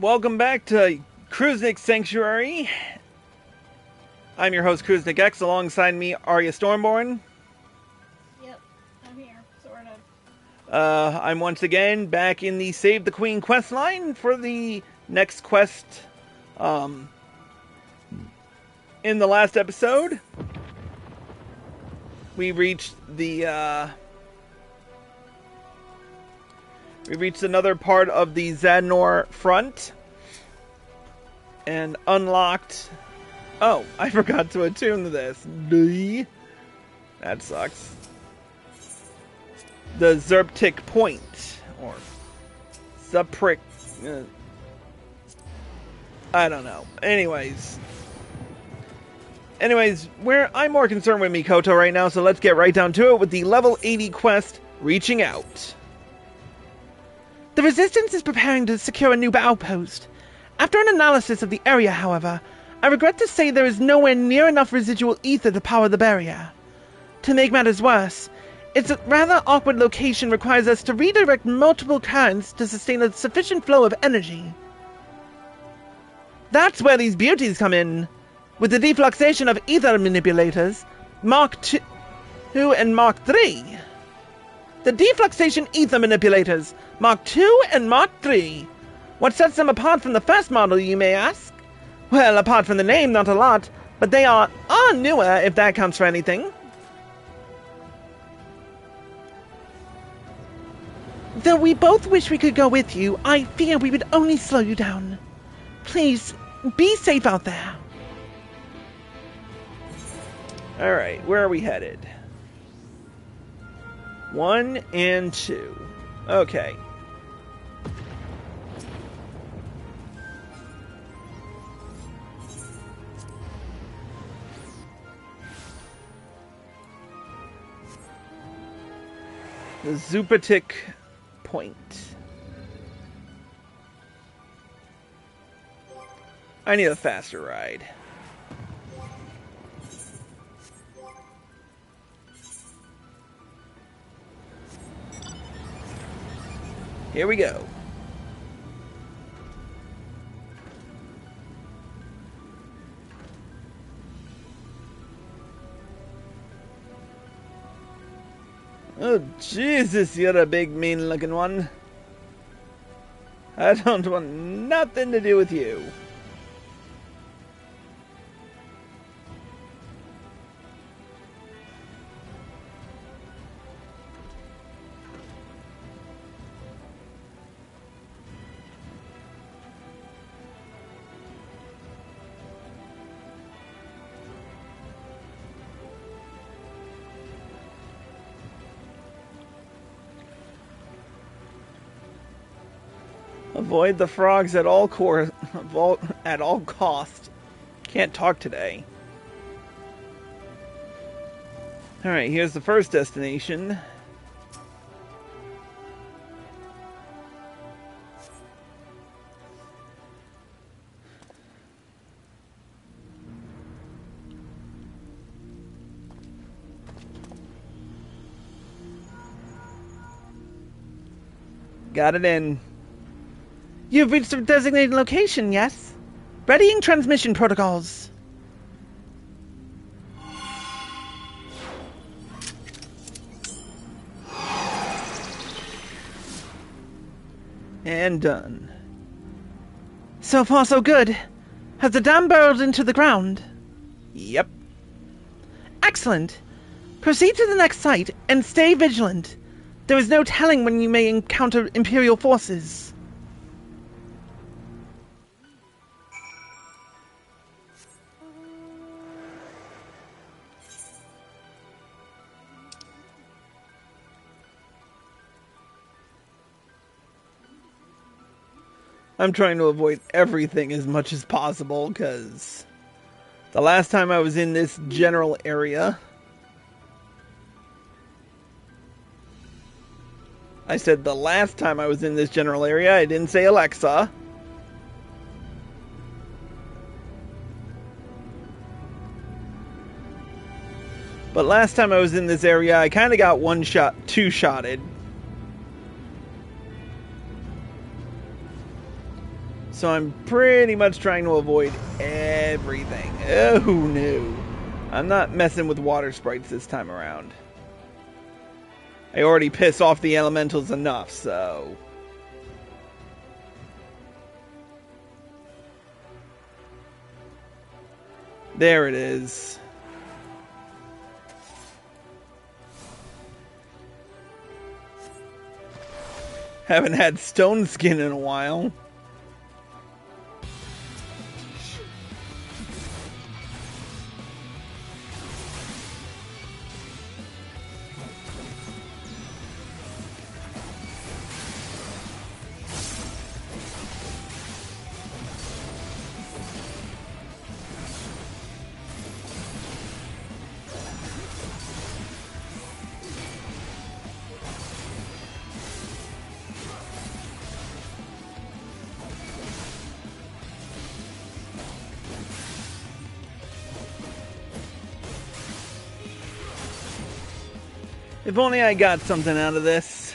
Welcome back to Kruznik Sanctuary. I'm your host, Kruznik X. Alongside me, Arya Stormborn. Yep, I'm here, sort of. I'm once again back in the Save the Queen quest line for the next quest. In the last episode, we reached another part of the Zadnor front and unlocked. Oh, I forgot to attune to this. That sucks. The Zerptic Point, or Zuprick. I don't know. Anyways, I'm more concerned with Mikoto right now, so let's get right down to it with the level 80 quest, Reaching Out. The Resistance is preparing to secure a new outpost. After an analysis of the area, however, I regret to say there is nowhere near enough residual ether to power the barrier. To make matters worse, its rather awkward location requires us to redirect multiple currents to sustain a sufficient flow of energy. That's where these beauties come in. With the defluxation of ether manipulators, Mark II and Mark III. The defluxation ether manipulators, Mark II and Mark III. What sets them apart from the first model, you may ask? Well, apart from the name, not a lot, but they are newer, if that counts for anything. Though we both wish we could go with you, I fear we would only slow you down. Please, be safe out there. Alright, where are we headed? 1 and 2. Okay. The Zupatic Point. I need a faster ride. Here we go. Oh, Jesus, you're a big, mean-looking one. I don't want nothing to do with you. Avoid the frogs at all cost. Can't talk today. Alright, here's the first destination. Got it in. You've reached the designated location, yes? Readying transmission protocols. And done. So far, so good. Has the dam burrowed into the ground? Yep. Excellent. Proceed to the next site and stay vigilant. There is no telling when you may encounter Imperial forces. I'm trying to avoid everything as much as possible, because the last time I was in this general area, I said the last time I was in this general area, I didn't say Alexa. But last time I was in this area, I kind of got two-shotted. So I'm pretty much trying to avoid everything. Oh no. I'm not messing with water sprites this time around. I already piss off the elementals enough, so... There it is. Haven't had stone skin in a while. If only I got something out of this.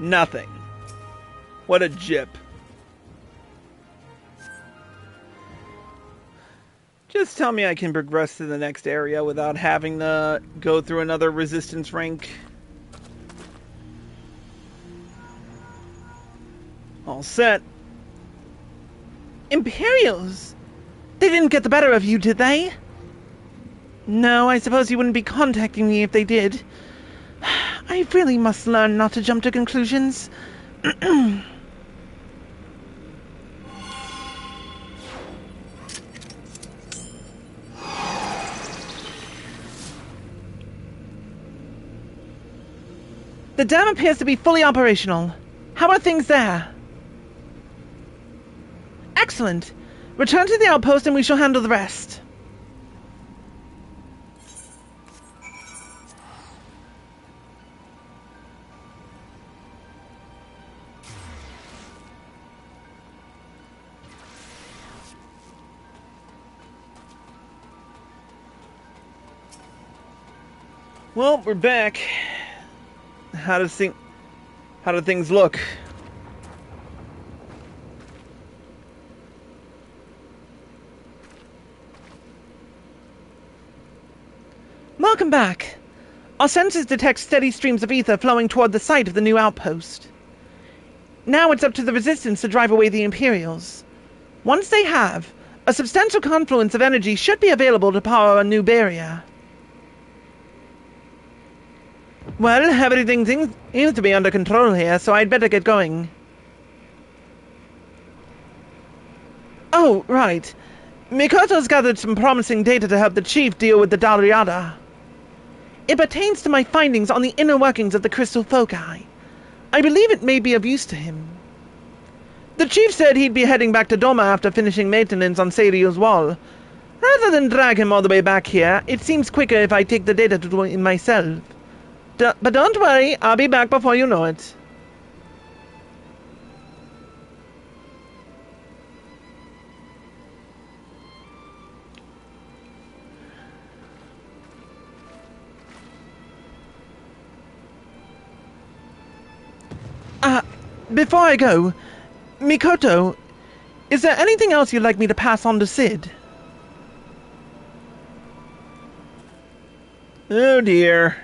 Nothing. What a jip. Just tell me I can progress to the next area without having to go through another resistance rank. All set. Imperials? They didn't get the better of you, did they? No, I suppose you wouldn't be contacting me if they did. I really must learn not to jump to conclusions. The dam appears to be fully operational. How are things there? Excellent. Return to the outpost and we shall handle the rest. Well, we're back. How do things look? Welcome back. Our sensors detect steady streams of ether flowing toward the site of the new outpost. Now it's up to the Resistance to drive away the Imperials. Once they have, a substantial confluence of energy should be available to power a new barrier. Well, everything seems to be under control here, so I'd better get going. Oh, right. Mikoto's gathered some promising data to help the Chief deal with the Dalriada. It pertains to my findings on the inner workings of the Crystal Foci. I believe it may be of use to him. The Chief said he'd be heading back to Doma after finishing maintenance on Seirio's wall. Rather than drag him all the way back here, it seems quicker if I take the data to do it myself. But don't worry, I'll be back before you know it. Before I go, Mikoto, is there anything else you'd like me to pass on to Sid? Oh dear.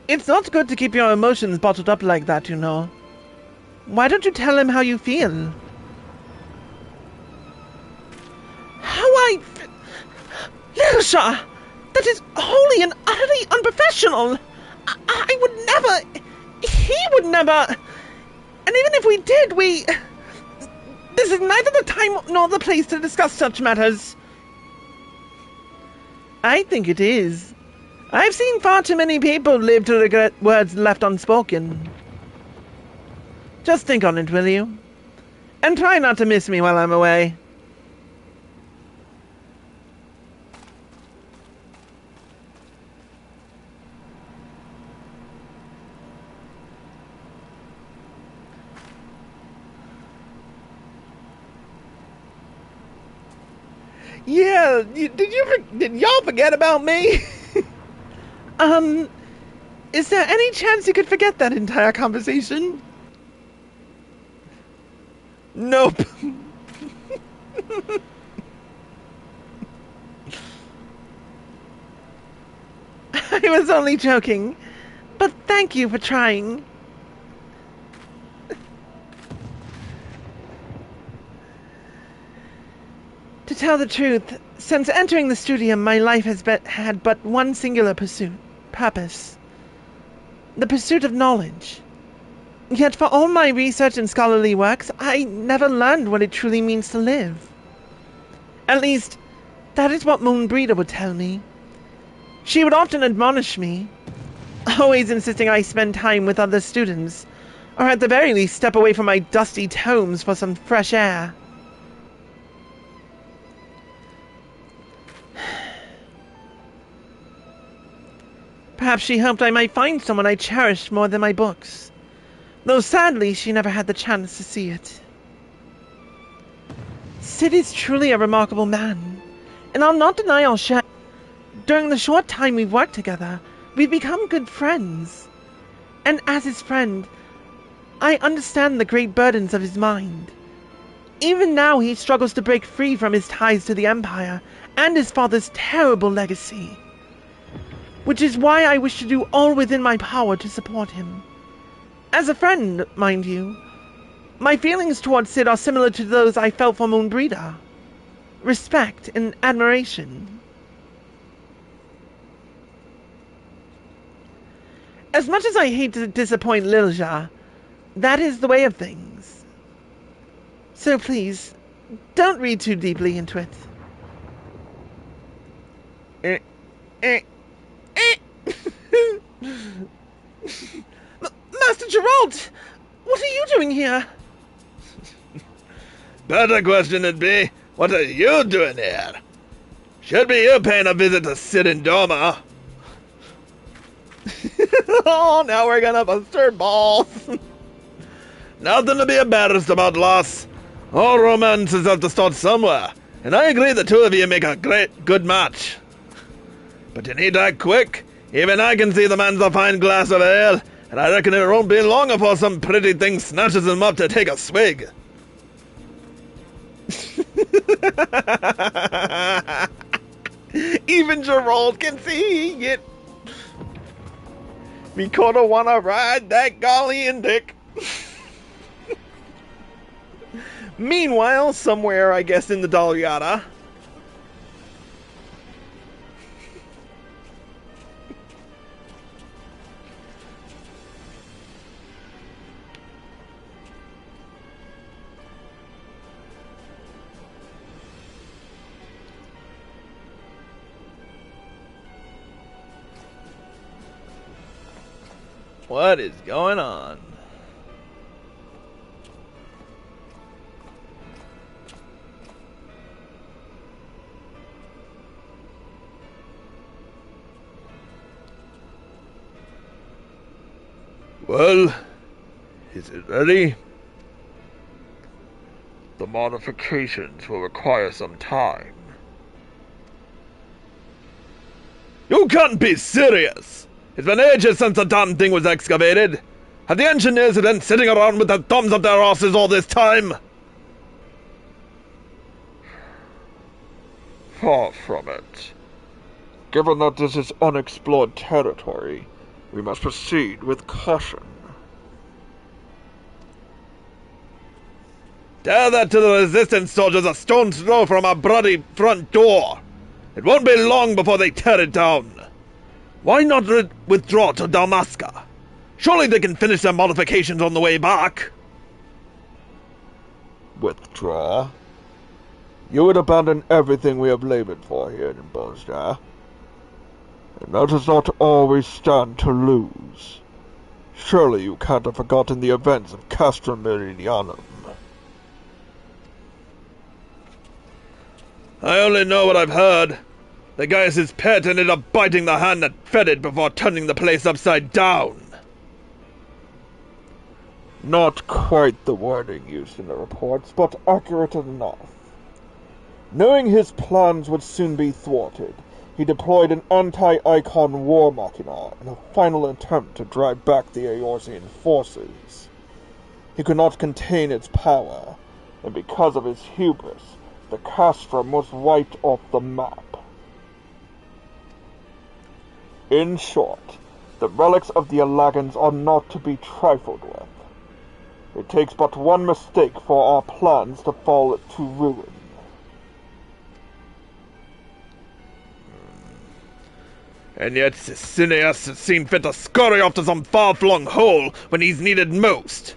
It's not good to keep your emotions bottled up like that, you know. Why don't you tell him how you feel? Little Shah! That is wholly and utterly unprofessional! I would never... He would never... And even if we did, this is neither the time nor the place to discuss such matters. I think it is. I've seen far too many people live to regret words left unspoken. Just think on it, will you? And try not to miss me while I'm away. Yeah, did y'all forget about me? Is there any chance you could forget that entire conversation? Nope. I was only joking, but thank you for trying. To tell the truth, since entering the studio, my life has had but one singular purpose. The pursuit of knowledge. Yet for all my research and scholarly works, I never learned what it truly means to live. At least, that is what Moonbreeder would tell me. She would often admonish me, always insisting I spend time with other students, or at the very least step away from my dusty tomes for some fresh air. Perhaps she hoped I might find someone I cherished more than my books, though sadly she never had the chance to see it. Sid is truly a remarkable man, and I'll not deny I'll share. During the short time we've worked together, we've become good friends. And as his friend, I understand the great burdens of his mind. Even now he struggles to break free from his ties to the Empire and his father's terrible legacy. Which is why I wish to do all within my power to support him. As a friend, mind you, my feelings towards Sid are similar to those I felt for Moonbreeder. Respect and admiration. As much as I hate to disappoint Lilja, that is the way of things. So please, don't read too deeply into it. Master Geralt! What are you doing here? Better question it'd be, what are you doing here? Should be you paying a visit to Sid and Doma. Oh, now we're gonna bust her balls. Nothing to be embarrassed about, lass. All romances have to start somewhere, and I agree the two of you make a good match. But you need to act quick. Even I can see the man's a fine glass of ale, and I reckon it won't be long before some pretty thing snatches him up to take a swig. Even Gerald can see it. Me coulda wanna ride that Galleon dick. Meanwhile, somewhere, I guess, in the Dalyada. What is going on? Well, is it ready? The modifications will require some time. You can't be serious! It's been ages since the damn thing was excavated. Have the engineers been sitting around with their thumbs up their asses all this time? Far from it. Given that this is unexplored territory, we must proceed with caution. Tell that to the resistance soldiers a stone's throw from our bloody front door. It won't be long before they tear it down. Why not withdraw to Dalmasca? Surely they can finish their modifications on the way back. Withdraw? You would abandon everything we have labored for here in Bosnia. And that is not all we stand to lose. Surely you can't have forgotten the events of Castra Meridianum. I only know what I've heard. The Gaius' pet ended up biting the hand that fed it before turning the place upside down. Not quite the wording used in the reports, but accurate enough. Knowing his plans would soon be thwarted, he deployed an anti-Icon war machina in a final attempt to drive back the Eorzean forces. He could not contain its power, and because of his hubris, the castrum was wiped off the map. In short, the relics of the Alagans are not to be trifled with. It takes but one mistake for our plans to fall to ruin. And yet Cineas has seen fit to scurry off to some far-flung hole when he's needed most.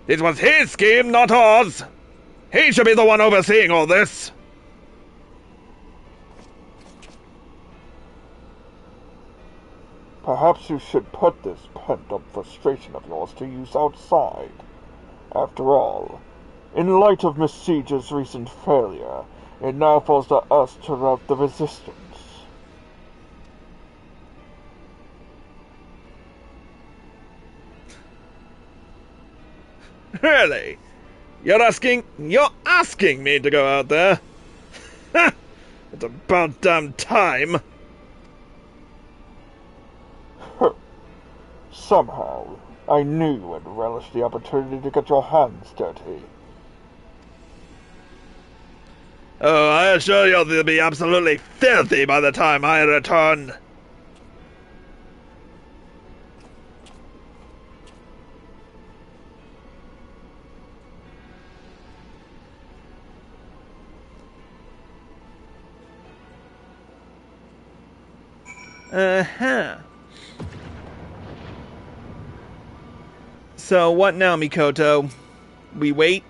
This was his scheme, not ours. He should be the one overseeing all this. Perhaps you should put this pent-up frustration of yours to use outside. After all, in light of Miss Siege's recent failure, it now falls to us to rout the resistance. Really? You're asking me to go out there? It's about damn time. Somehow, I knew you would relish the opportunity to get your hands dirty. Oh, I assure you they'll be absolutely filthy by the time I return. So, what now, Mikoto? We wait?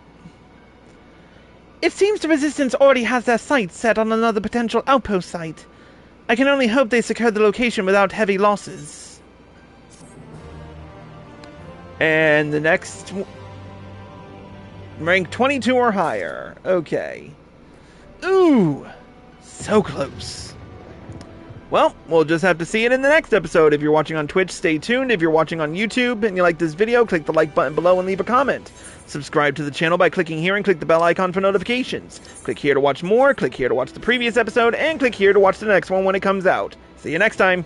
It seems the Resistance already has their sights set on another potential outpost site. I can only hope they secure the location without heavy losses. And the next... rank 22 or higher. Okay. Ooh! So close. Well, we'll just have to see it in the next episode. If you're watching on Twitch, stay tuned. If you're watching on YouTube and you like this video, click the like button below and leave a comment. Subscribe to the channel by clicking here and click the bell icon for notifications. Click here to watch more, click here to watch the previous episode, and click here to watch the next one when it comes out. See you next time!